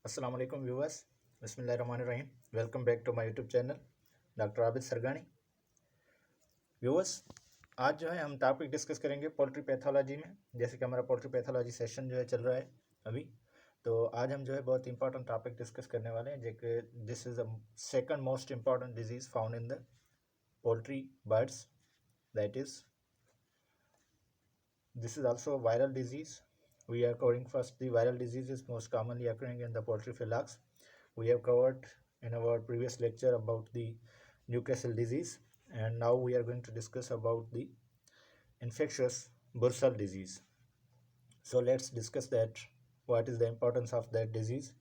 अस्सलाम वालेकुम व्यूअर्स, बिस्मिल्लाहिर्रहमानिर्रहीम। Welcome back to my YouTube channel doctor Abid Sargani. Viewers, आज जो है हम टॉपिक डिस्कस करेंगे पोल्ट्री पैथोलॉजी में। जैसे कि हमारा पोल्ट्री पैथोलॉजी सेशन जो है चल रहा है अभी, तो आज हम जो है बहुत इंपॉर्टेंट टॉपिक डिस्कस करने वाले हैं, जो कि this is the second most important disease found in the poultry birds, that is this is also a viral disease. We are covering first the viral diseases most commonly occurring in the poultry flocks. We have covered in our previous lecture about the Newcastle disease, and now we are going to discuss about the infectious bursal disease. So let's discuss that. What is the importance of that disease?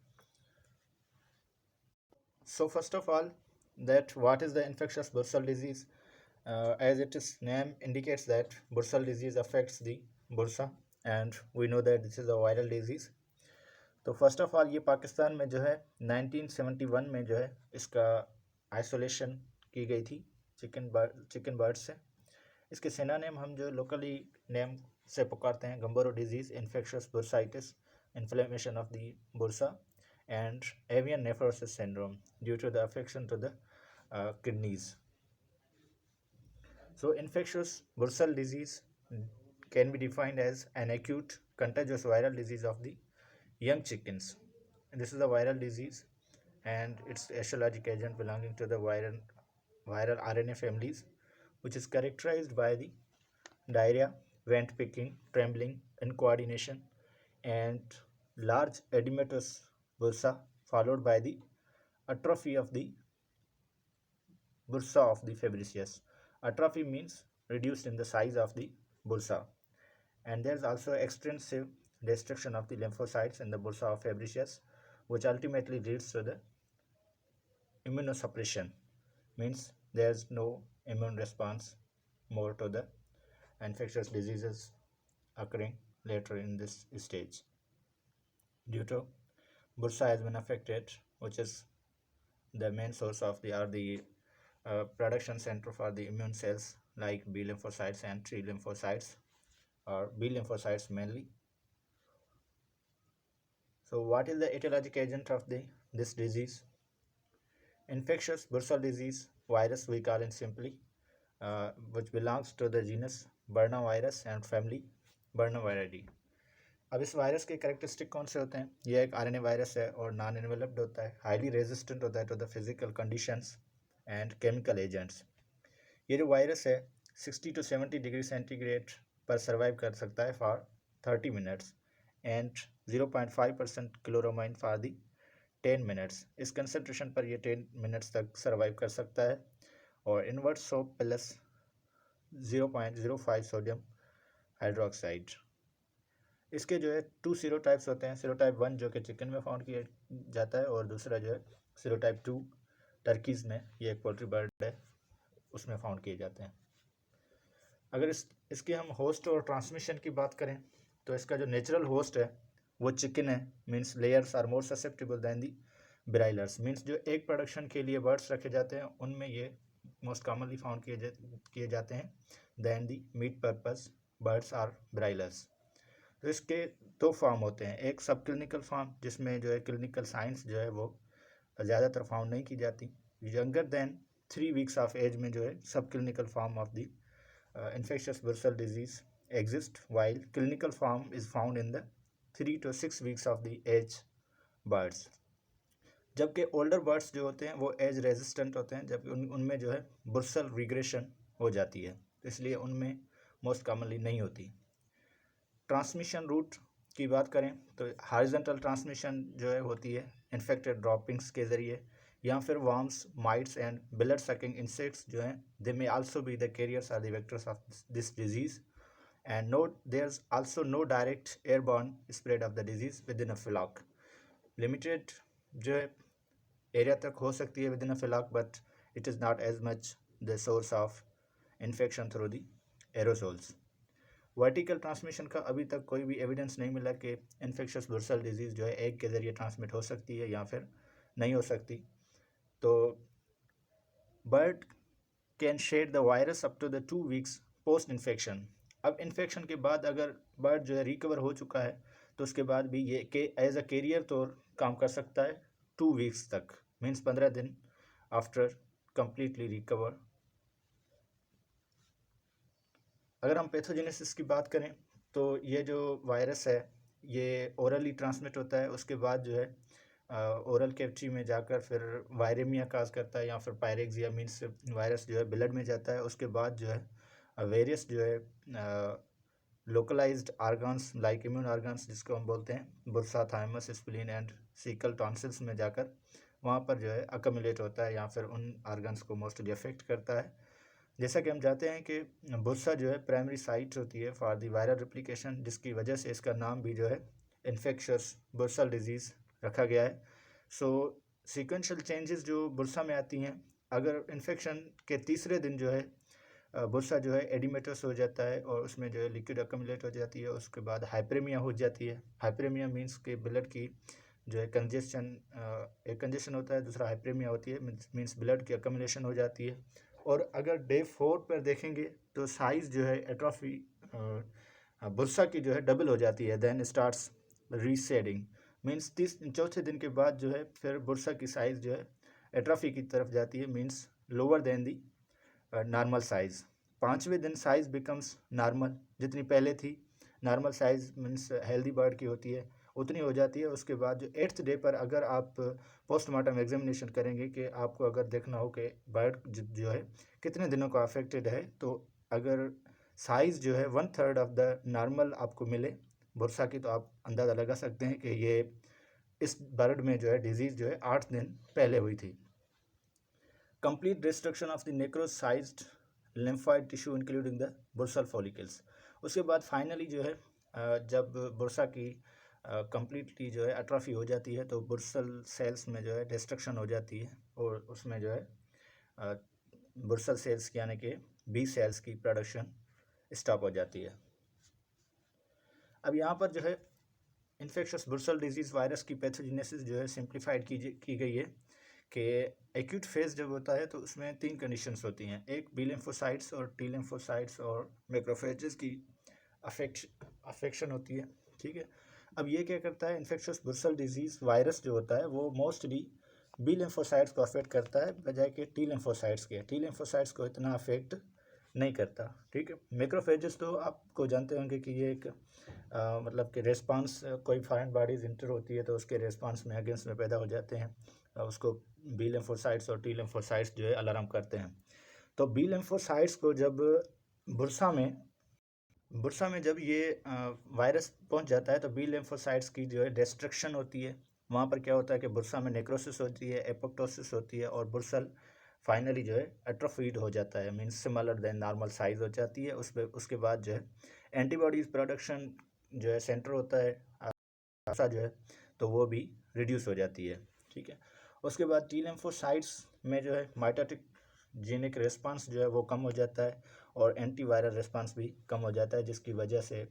So first of all, that what is the infectious bursal disease? As its name indicates that bursal disease affects the bursa, and we know that this is a viral disease. तो first of all ये पाकिस्तान में जो है 1971 में जो है इसका isolation की गई थी चिकन बर्ड से। इसके सिनोनिम हम जो लोकली नेम से पुकारते हैं Gumboro disease, infectious bursitis, inflammation of the bursa, and avian nephrosis syndrome due to the affection to the kidneys. So infectious bursal disease can be defined as an acute contagious viral disease of the young chickens. This is a viral disease and its etiologic agent belonging to the viral RNA families, which is characterized by the diarrhea, vent picking, trembling, incoordination, and large edematous bursa, followed by the atrophy of the bursa of the fabricius. Atrophy means reduced in the size of the bursa, and there is also extensive destruction of the lymphocytes in the bursa of fabricius, which ultimately leads to the immunosuppression, means there is no immune response more to the infectious diseases occurring later in this stage due to bursa has been affected, which is the main source of the production center for the immune cells like B lymphocytes and T lymphocytes, or B lymphocytes mainly. So what is the etiologic agent of this disease? Infectious bursal disease virus, we call it simply, which belongs to the genus Burnavirus and family Burnaviridae. अब इस virus के characteristic कौन से होते हैं? ये एक RNA virus है और नॉन एनवेलप्ड होता है, हाईली रेजिस्टेंट होता है to the physical conditions and chemical agents. ये जो वायरस है 60 to 70 डिग्री सेंटीग्रेड पर सर्वाइव कर सकता है for 30 minutes and 0.5% chloramine for the 10 minutes. इस कंसनट्रेशन पर ये 10 मिनट्स तक सर्वाइव कर सकता है। और invert soap plus 0.05 sodium hydroxide. इसके जो है 2 सीरोटाइप्स होते हैं, सीरोटाइप 1 जो कि चिकन में फाउंड किया जाता है, और दूसरा जो है सीरोटाइप 2 टर्कीज़ में, ये एक पोल्ट्री बर्ड है, उसमें फाउंड किए जाते हैं। अगर इसके हम होस्ट और ट्रांसमिशन की बात करें तो इसका जो नेचुरल होस्ट है वो चिकन है, means layers are more susceptible than the broilers, means जो एग प्रोडक्शन के लिए बर्ड्स रखे जाते हैं उनमें ये मोस्ट कॉमनली फाउंड किए जाते हैं than the meat purpose birds or broilers. तो इसके दो फॉर्म होते हैं, एक सब क्लिनिकल फॉर्म जिसमें जो है क्लिनिकल साइंस जो है वो ज़्यादातर फाउंड नहीं की जाती, younger than 3 weeks of age में जो है subclinical form of the infectious bursal disease exist, while clinical form is found in the 3 to 6 weeks of the age birds. जबकि ओल्डर बर्ड्स जो होते हैं वो एज रेजिस्टेंट होते हैं, जबकि उनमें जो है बुर्सल रिग्रेशन हो जाती है, तो इसलिए उनमें मोस्ट कॉमनली नहीं होती। ट्रांसमिशन रूट की बात करें तो हॉरिजॉन्टल ट्रांसमिशन जो है होती है इन्फेक्टेड ड्रॉपिंग्स के ज़रिए, या फिर worms, mites and blood sucking insects जो हैं they may also be the carriers or the vectors of this disease, and no there is also no direct airborne spread of the disease within a flock. Limited जो है area तक हो सकती है within a flock, but it is not as much the source of infection through the aerosols. Vertical transmission का अभी तक कोई भी एविडेंस नहीं मिला कि इन्फेक्शियस बुर्सल डिजीज़ जो है एग के ज़रिए ट्रांसमिट हो सकती है या फिर नहीं हो सकती। तो bird can shed the virus up to the 2 weeks post infection. अब इन्फेक्शन के बाद अगर बर्ड जो है रिकवर हो चुका है तो उसके बाद भी ये के एज अ कैरियर तो काम कर सकता है 2 वीक्स तक, मीन्स 15 दिन आफ्टर कंप्लीटली रिकवर। अगर हम पैथोजेनेसिस की बात करें तो ये जो वायरस है ये ओरली ट्रांसमिट होता है, उसके बाद जो है ओरल कैविटी में जाकर फिर वायरेमिया काज करता है या फिर पायरेक्सिया, मीन्स वायरस जो है ब्लड में जाता है। उसके बाद जो है वेरियस जो है localised organs like immune organs जिसको हम बोलते हैं bursa, thymus, spleen and caecal tonsils में जाकर वहाँ पर जो है अकमुलेट होता है या फिर उन आर्गन्स को मोस्टली अफेक्ट करता है। जैसा कि हम जानते हैं कि बुर्सा जो है प्राइमरी साइट होती है फॉर दी वायरल रिप्लिकेशन, जिसकी वजह से इसका नाम भी जो है इन्फेक्शस बुर्सल डिजीज़ रखा गया है। सो सीक्वेंशियल चेंजेस जो बुर्सा में आती हैं, अगर इन्फेक्शन के तीसरे दिन जो है बुर्सा जो है एडिमेटस हो जाता है और उसमें जो है लिक्विड अकमुलेट हो जाती है, उसके बाद हाइपरेमिया हो जाती है। हाइपरेमिया मीन्स के ब्लड की जो है कंजेशन, एक कंजेशन होता है, दूसरा हाइपरेमिया होती है, मीन्स ब्लड की अकमुलेशन हो जाती है। और अगर डे 4 पर देखेंगे तो साइज़ जो है एट्रोफी बुर्सा की जो है डबल हो जाती है, देन स्टार्ट्स रीसेडिंग, मीन्स चौथे दिन के बाद जो है फिर बुर्सा की साइज़ जो है एट्रोफी की तरफ जाती है, means lower than the normal size. 5वें दिन साइज़ बिकम्स नॉर्मल, जितनी पहले थी normal size means healthy bird की होती है उतनी हो जाती है। उसके बाद जो 8th डे पर अगर आप पोस्टमार्टम एग्जामिनेशन करेंगे कि आपको अगर देखना हो कि बर्ड जो है कितने दिनों का अफेक्टेड है, तो अगर साइज़ जो है 1/3 ऑफ द नॉर्मल आपको मिले बुर्सा की, तो आप अंदाज़ा लगा सकते हैं कि ये इस बर्ड में जो है डिजीज़ जो है 8 दिन पहले हुई थी। Complete destruction of the necrotised lymphoid tissue including the bursal follicles. उसके बाद फाइनली जो है जब बुर्सा की कंप्लीटली जो है एट्रोफी हो जाती है तो बुर्सल सेल्स में जो है डिस्ट्रक्शन हो जाती है और उसमें जो है बुर्सल सेल्स यानी कि बी सेल्स की प्रोडक्शन स्टॉप हो जाती है। अब यहाँ पर जो है इन्फेक्शस बुर्सल डिजीज़ वायरस की पैथोजेनेसिस जो है सिंप्लीफाइड की गई है कि एक्यूट फेज जब होता है तो उसमें 3 कंडीशंस होती हैं, एक बी लिम्फोसाइट्स और टी लिम्फोसाइट्स और मैक्रोफेजेस की अफेक्शन होती है, ठीक है। अब ये क्या करता है, इन्फेक्शस बुर्सल डिजीज़ वायरस जो होता है वो मोस्टली बी लिम्फोसाइट्स को अफेक्ट करता है बजाय कि टी लिम्फोसाइट्स के। टी लिम्फोसाइट्स को इतना अफेक्ट नहीं करता, ठीक है। मैक्रोफेजेस तो आपको जानते होंगे कि ये एक मतलब कि रेस्पॉन्स, कोई फॉरेन बॉडीज इंटर होती है तो उसके रेस्पॉन्स में अगेंस्ट में पैदा हो जाते हैं, उसको बी लिम्फोसाइट्स और टी लिम्फोसाइट्स जो है अलार्म करते हैं। तो बी लिम्फोसाइट्स को जब बुर्सा में जब ये वायरस पहुंच जाता है तो बी लिम्फोसाइट्स की जो है डिस्ट्रक्शन होती है। वहाँ पर क्या होता है कि बुर्सा में नेक्रोसिस होती है, एपोप्टोसिस होती है और बुर्सल फाइनली जो है एट्रोफीड हो जाता है, means similar than normal size हो जाती है। उसके बाद जो है एंटीबॉडीज़ प्रोडक्शन जो है सेंटर होता है जो है तो वो भी रिड्यूस हो जाती है, ठीक है। उसके बाद टी लिम्फोसाइट्स में जो है माइटोटिक जेनिक रिस्पांस जो है वो कम हो जाता है और एंटीवायरल रिस्पांस भी कम हो जाता है, जिसकी वजह से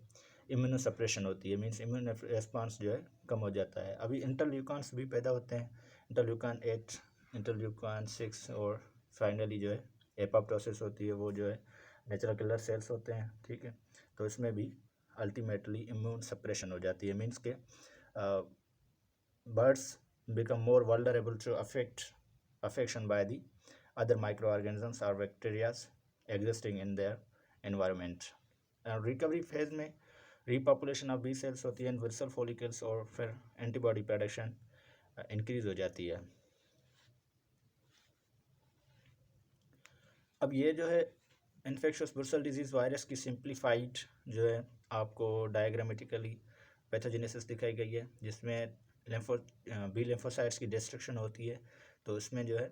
इम्यूनो सप्रेशन होती है, मीन्स इम्यून रिस्पांस जो है कम हो जाता है। अभी इंटरल्यूकान्स भी पैदा होते हैं, इंटरल्यूकान 8, इंटरल्यूकान 6 और फाइनली जो है एपोप्टोसिस होती है, वो जो है नेचुरल किलर सेल्स होते हैं, ठीक है। तो इसमें भी अल्टीमेटली इम्यून सप्रेशन हो जाती है, मीन्स के birds become more vulnerable to affection by the other microorganisms or bacteria existing in their environment. And recovery phase में repopulation of B cells होती है, bursal follicles और फिर antibody production increase हो जाती है। अब ये जो है इन्फेक्शस बुर्सल डिजीज़ वायरस की सिंप्लीफाइड जो है आपको डायग्रामेटिकली पैथोजेनेसिस दिखाई गई है, जिसमें बी लिम्फोसाइट्स की डिस्ट्रक्शन होती है, तो उसमें जो है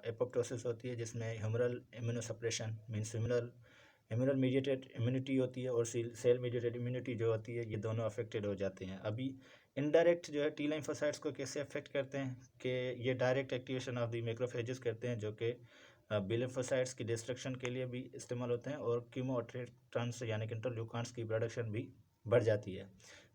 एपोप्टोसिस होती है जिसमें humoral immunosuppression means humoral mediated immunity होती है और सेल मीडिएटेड इम्यूनिटी जो होती है, ये दोनों अफेक्टेड हो जाते हैं। अभी इनडायरेक्ट जो है टी लिम्फोसाइट्स को कैसे अफेक्ट करते हैं कि ये direct activation of the macrophages करते हैं जो कि बी लिम्फोसाइट्स की डिस्ट्रक्शन के लिए भी इस्तेमाल होते हैं और कीमोट्रांस यानी कि इंटरल्यूकान्स की प्रोडक्शन भी बढ़ जाती है।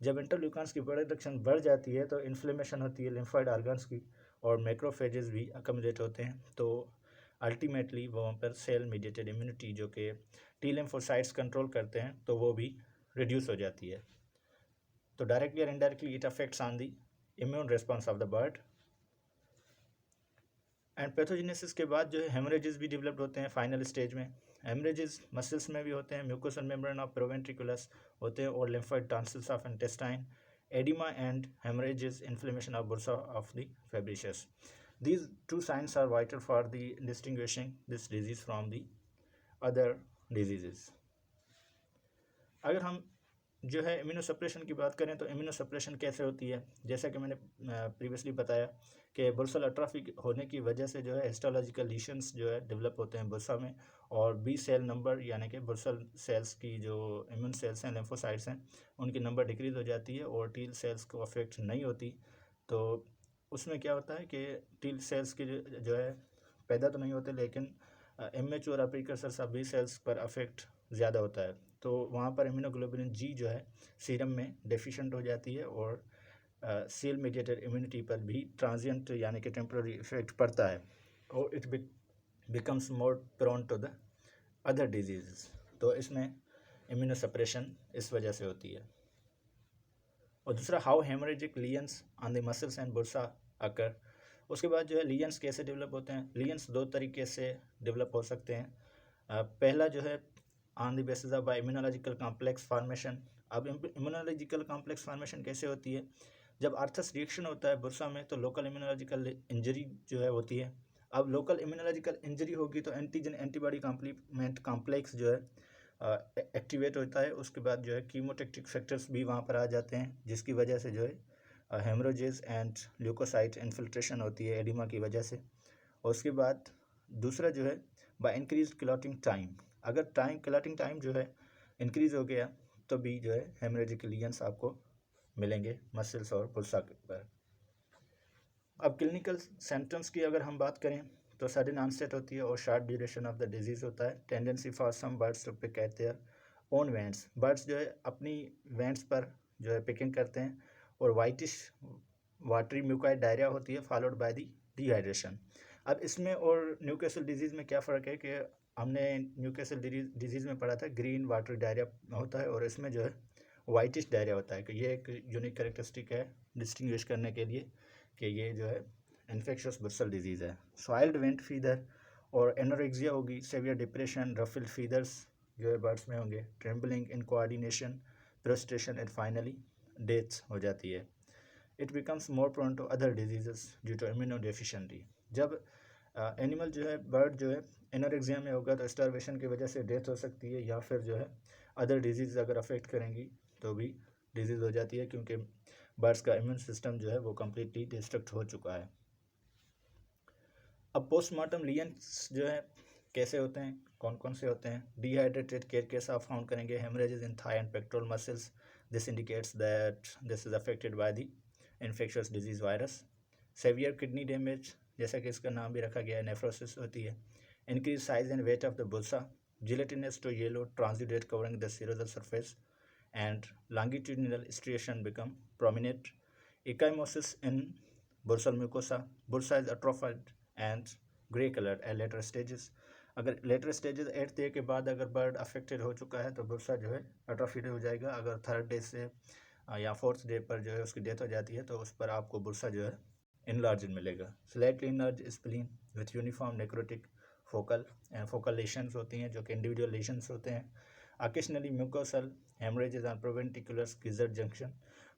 जब इंटरल्यूकान्स की प्रोडक्शन बढ़ जाती है तो इन्फ्लेमेशन होती है लिम्फॉइड ऑर्गन्स की और मैक्रोफेजेस भी अकमडेट होते हैं, तो अल्टीमेटली वहाँ पर सेल मीडिएटेड इम्यूनिटी जो कि टी लिम्फोसाइट्स कंट्रोल करते हैं तो वो भी रिड्यूस हो जाती है। तो डायरेक्टली और indirectly it affects on the immune response of the bird. And pathogenesis के बाद जो है हेमरेजेस भी डेवलप्ड होते हैं फाइनल स्टेज में। हेमरेजेस मसल्स में भी होते हैं, म्यूकोसल मेम्ब्रेन ऑफ प्रोवेंट्रिकुलस होते हैं, और lymphoid tonsils of intestine, oedema and haemorrhages, inflammation of bursa of the Fabricius. These two signs are vital for the distinguishing this disease from the other diseases. अगर हम जो है immunosuppression की बात करें तो इम्यूनोसप्रेशन कैसे होती है, जैसा कि मैंने प्रीवियसली बताया कि बुर्सल अट्रॉफी होने की वजह से जो है हिस्टोलॉजिकल लीशंस जो है डेवलप होते हैं बुर्सा में, और बी सेल नंबर यानी कि बुर्सल सेल्स की जो इम्यून सेल्स हैं, लिम्फोसाइट्स हैं, उनकी नंबर डिक्रीज हो जाती है और टील सेल्स को अफेक्ट नहीं होती। तो उसमें क्या होता है कि टील सेल्स की जो है पैदा तो नहीं होते, लेकिन इमेच्योर और प्रीकर्सर्स ऑफ बी सेल्स पर अफेक्ट ज़्यादा होता है। तो वहाँ पर इम्यूनोग्लोबुलिन जी जो है सीरम में डेफिशिएंट हो जाती है, और सेल मीडिएटेड इम्यूनिटी पर भी ट्रांजिएंट यानी कि टेम्पररी इफेक्ट पड़ता है, और it becomes more prone to the other disease. तो इसमें इम्यूनोसप्रेशन इस वजह से होती है। और दूसरा, how haemorrhagic lesions on the muscles and bursa occur. उसके बाद जो है लीजन्स कैसे डेवलप होते हैं। लीजन्स दो तरीके से डेवलप हो सकते हैं। पहला जो है on the basis of immunological complex formation. अब इम्यूनोलॉजिकल कॉम्प्लेक्स फॉर्मेशन कैसे होती है, जब आर्थस रिएक्शन होता है बुर्सा में तो लोकल इम्यूनोलॉजिकल इंजरी जो है होती है। अब लोकल इम्यूनोलॉजिकल इंजरी होगी तो एंटीजन एंटीबॉडी कॉम्प्लीमेंट कॉम्प्लेक्स जो है एक्टिवेट होता है। उसके बाद जो है कीमोटैक्टिक फैक्टर्स भी वहाँ पर आ जाते हैं, जिसकी वजह से जो है हेमरोजेस एंड ल्यूकोसाइट इन्फिल्ट्रेशन होती है एडिमा की वजह से। और उसके बाद दूसरा जो है बाय इंक्रीज क्लॉटिंग टाइम। अगर क्लॉटिंग टाइम जो है इंक्रीज हो गया तो भी जो है हेमरेजिक लीजन्स आपको मिलेंगे मसल्स और बुर्सा पर। अब क्लिनिकल सिम्टम्स की अगर हम बात करें तो सडन ऑनसेट होती है और short duration of the disease होता है। Tendency for some birds to pick at their own vents. Birds जो है अपनी वेंट्स पर जो है पिकिंग करते हैं, और वाइटिश वाटरी म्यूकाइड डायरिया होती है फॉलोड बाय दी डिहाइड्रेशन। अब इसमें और न्यूकैसल डिजीज़ में क्या फ़र्क है कि हमने न्यूकैसल डिजीज़ में पढ़ा था ग्रीन वाटरी डायरिया होता है, और इसमें जो है वाइटिश डायरिया होता है। कि ये एक यूनिक कैरेक्टरिस्टिक है डिस्टिंग्विश करने के लिए कि ये जो है इन्फेक्शियस बुर्सल डिजीज़ है। सॉइल्ड वेंट फीवर और एनोरेक्सिया होगी, सेवियर डिप्रेशन, रफिल फीदर्स जो है बर्ड्स में होंगे, trembling, incoordination, prostration and finally death हो जाती है। It becomes more prone to other diseases due to immunodeficiency. जब एनिमल जो है बर्ड जो है एनोरेक्सिया में होगा तो स्टारवेशन की वजह से डेथ हो सकती है, या फिर जो है अदर डिजीज़ अगर अफेक्ट करेंगी तो भी डिजीज़ हो जाती है, क्योंकि बर्ड्स का इम्यून सिस्टम जो है वो कम्प्लीटली डिस्ट्रक्ट हो चुका है। अब पोस्टमार्टम लीजन्स जो है कैसे होते हैं, कौन कौन से होते हैं। डिहाइड्रेटेड केस आप फाउंड करेंगे, haemorrhages in thigh and pectoral muscles, this indicates that this is affected by the infectious disease virus. Severe kidney damage, जैसा कि इसका नाम भी रखा गया है, नेफ्रोसिस होती है। Increase size and weight of the bursa, gelatinous to yellow transudate covering the serosal surface, and longitudinal striation become prominent. Ecchymosis in bursal mucosa. Bursa is atrophied and grey colored at later stages. अगर later stages 8th day के बाद अगर bird affected हो चुका है तो Bursa जो है अट्रोफीड हो जाएगा। अगर 3rd डे से या 4th डे पर जो है उसकी डेथ हो जाती है तो उस पर आपको बुर्सा जो है इनलार्ज मिलेगा। Slightly enlarge spleen with uniform necrotic focal lesions होती हैं जो कि इंडिविजुअल लेशंस होते हैं। Occasionally mucosal hemorrhages on proventriculus gizzard junction.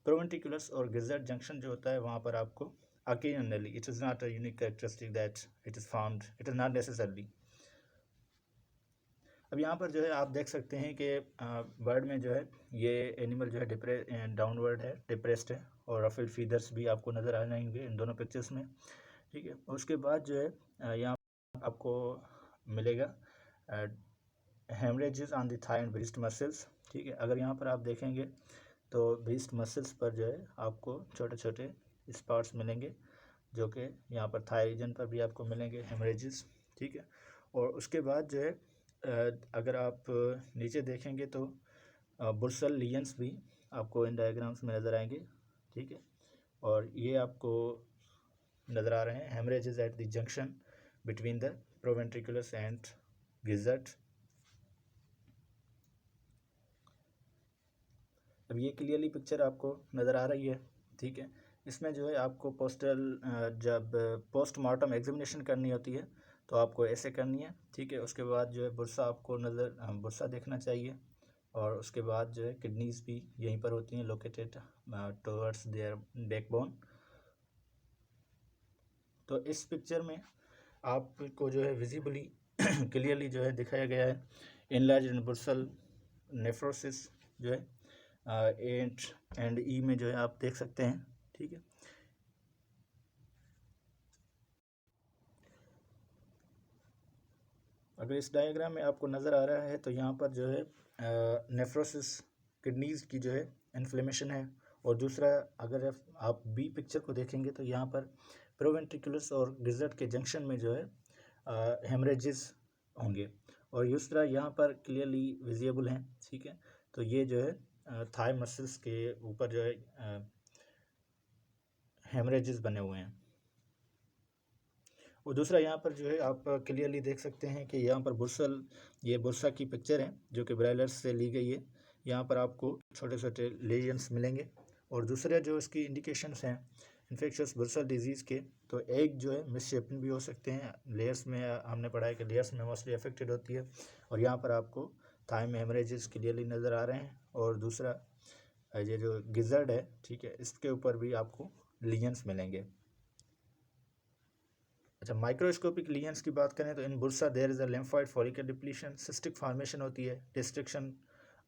Proventriculus और gizzard junction जो होता है वहाँ पर आपको occasionally, it is not a unique characteristic that it is found, it is not necessarily. अब यहाँ पर जो है आप देख सकते हैं कि बर्ड में जो है ये एनिमल जो है डाउनवर्ड है, डिप्रेस्ड है, और रफिल फीदर्स भी आपको नज़र आ जाएंगे इन दोनों पिक्चर्स में, ठीक है। उसके बाद जो है यहाँ आपको मिलेगा haemorrhages on the thigh and breast muscles, ठीक है। अगर यहाँ पर आप देखेंगे तो ब्रीस्ट मसल्स पर जो है आपको छोटे छोटे स्पॉट्स मिलेंगे, जो कि यहाँ पर थाई रीजन पर भी आपको मिलेंगे हेमरेजेस, ठीक है। और उसके बाद जो है अगर आप नीचे देखेंगे तो बुर्सल लीजन्स भी आपको इन डायग्राम्स में नज़र आएंगे, ठीक है। और ये आपको नज़र आ रहे हैं haemorrhages at the junction between the proventriculus and gizzard. अब ये क्लियरली पिक्चर आपको नज़र आ रही है, ठीक है। इसमें जो है आपको जब पोस्टमार्टम एग्जामिनेशन करनी होती है तो आपको ऐसे करनी है, ठीक है। उसके बाद जो है बुरसा आपको बुरसा देखना चाहिए, और उसके बाद जो है किडनीज भी यहीं पर होती हैं, लोकेटेड टुवर्ड्स देयर बैकबोन। तो इस पिक्चर में आपको जो है विजिबली क्लियरली जो है दिखाया गया है इनलार्ज्ड बुर्सल नेफ्रोसिस जो है एंड ई में जो है आप देख सकते हैं, ठीक है। अगर इस डायग्राम में आपको नज़र आ रहा है तो यहाँ पर जो है नेफ्रोसिस किडनीज़ की जो है इन्फ्लेमेशन है, और दूसरा अगर आप बी पिक्चर को देखेंगे तो यहाँ पर प्रोवेंट्रिकुलस और गिजर्ट के जंक्शन में जो है हेमरेजेस होंगे, और दूसरा यहाँ पर क्लियरली विजिबल हैं, ठीक है। तो ये जो है थाई मसल्स के ऊपर जो है हेमरेजेस बने हुए हैं। और दूसरा यहाँ पर जो है आप क्लियरली देख सकते हैं कि यहाँ पर ये बुरसा की पिक्चर है जो कि ब्रायलर्स से ली गई है। यहाँ पर आपको छोटे छोटे लेजन्स मिलेंगे, और दूसरे जो इसकी इंडिकेशंस हैं इन्फेक्शियस बुर्सल डिजीज़ के, तो एक जो है मिसशेपन भी हो सकते हैं। लेयर्स में हमने पढ़ा है कि लेयर्स में मोस्टली अफेक्टेड होती है, और यहाँ पर आपको थाई में हेमरेजेस क्लियरली नज़र आ रहे हैं। और दूसरा ये जो गिजर्ड है, ठीक है, इसके ऊपर भी आपको लीजन्स मिलेंगे। अच्छा, माइक्रोस्कोपिक लीजन्स की बात करें तो in bursa there is a lymphoid follicle depletion, cystic formation होती है, डिस्ट्रक्शन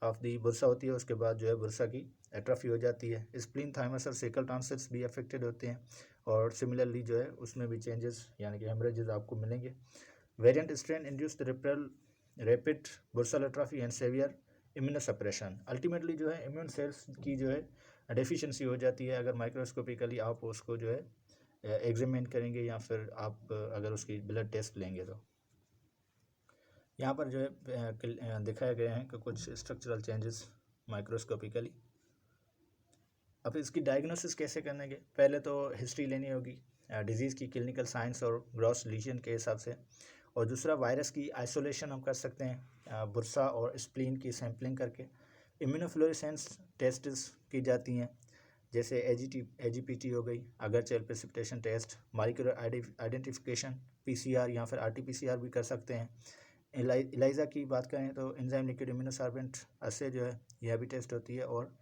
ऑफ दी बुरसा होती है, उसके बाद जो है बुरसा की एट्रोफी हो जाती है। स्प्लीन, थाइमस और सेकल टॉन्सिल्स भी अफेक्टेड होते हैं, और सिमिलरली जो है उसमें भी चेंजेस यानी कि हेमरेजेस आपको मिलेंगे। Variant strain induced rapid bursal atrophy and severe immunosuppression. Ultimately जो है इम्यून सेल्स की जो है डेफिशिएंसी हो जाती है अगर माइक्रोस्कोपिकली आप उसको जो है एग्जामिन करेंगे, या फिर आप अगर उसकी ब्लड टेस्ट लेंगे। तो यहाँ पर जो है दिखाया गया है कि कुछ स्ट्रक्चरल चेंजेस माइक्रोस्कोपिकली। अब इसकी डायग्नोसिस कैसे करेंगे? पहले तो हिस्ट्री लेनी होगी डिजीज़ की, क्लिनिकल साइंस और ग्रॉस लीजन के हिसाब से, और दूसरा वायरस की आइसोलेशन हम कर सकते हैं बुरसा और स्प्लीन की सैम्पलिंग करके। इम्यूनोफ्लोरेसेंस टेस्ट की जाती हैं, जैसे AGPT हो गई, अगर gel precipitation test, molecular identification PCR या फिर RT-PCR भी कर सकते हैं। इलाइजा की बात करें तो एंजाइम लिक्विड इम्यूनोसार्बेंट अस्से जो है यह भी टेस्ट होती है, और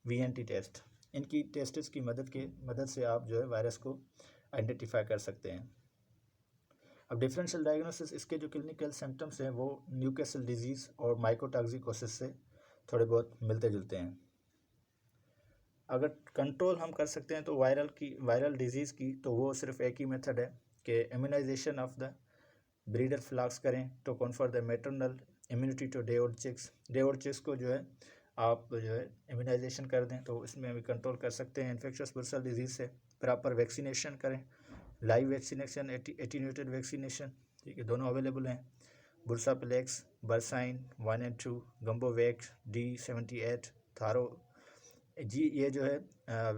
VNT टेस्ट। इनकी टेस्ट्स की मदद से आप जो है वायरस को आइडेंटिफाई कर सकते हैं। अब डिफरेंशियल डायग्नोसिस, इसके जो क्लिनिकल सिम्टम्स हैं वो न्यूकैसल डिजीज़ और माइकोटॉक्सिकोसिस से थोड़े बहुत मिलते जुलते हैं। अगर कंट्रोल हम कर सकते हैं तो वायरल डिजीज़ की, तो वो सिर्फ एक ही मेथड है कि immunisation of the breeder flocks करें to confer the maternal immunity to day old chicks को जो है आप जो है इम्यूनाइजेशन कर दें, तो इसमें भी कंट्रोल कर सकते हैं इन्फेक्शियस बुर्सल डिजीज़ से। प्रॉपर वैक्सीनेशन करें, लाइव वैक्सीनेशन, एटीन्यूटेड वैक्सीनेशन, ठीक है, दोनों अवेलेबल हैं। बुर्साप्लेक्स, बर्साइन 1 और 2, गम्बोवैक्स, D78, थारो, ये जो है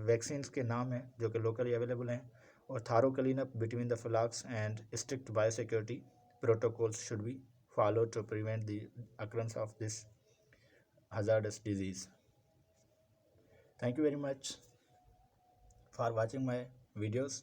वैक्सीन्स के नाम हैं जो कि लोकली अवेलेबल हैं। और थारो clean up between the Flask and strict biosecurity protocols should be followed to prevent the occurrence of this hazardous disease. Thank you very much for watching my videos.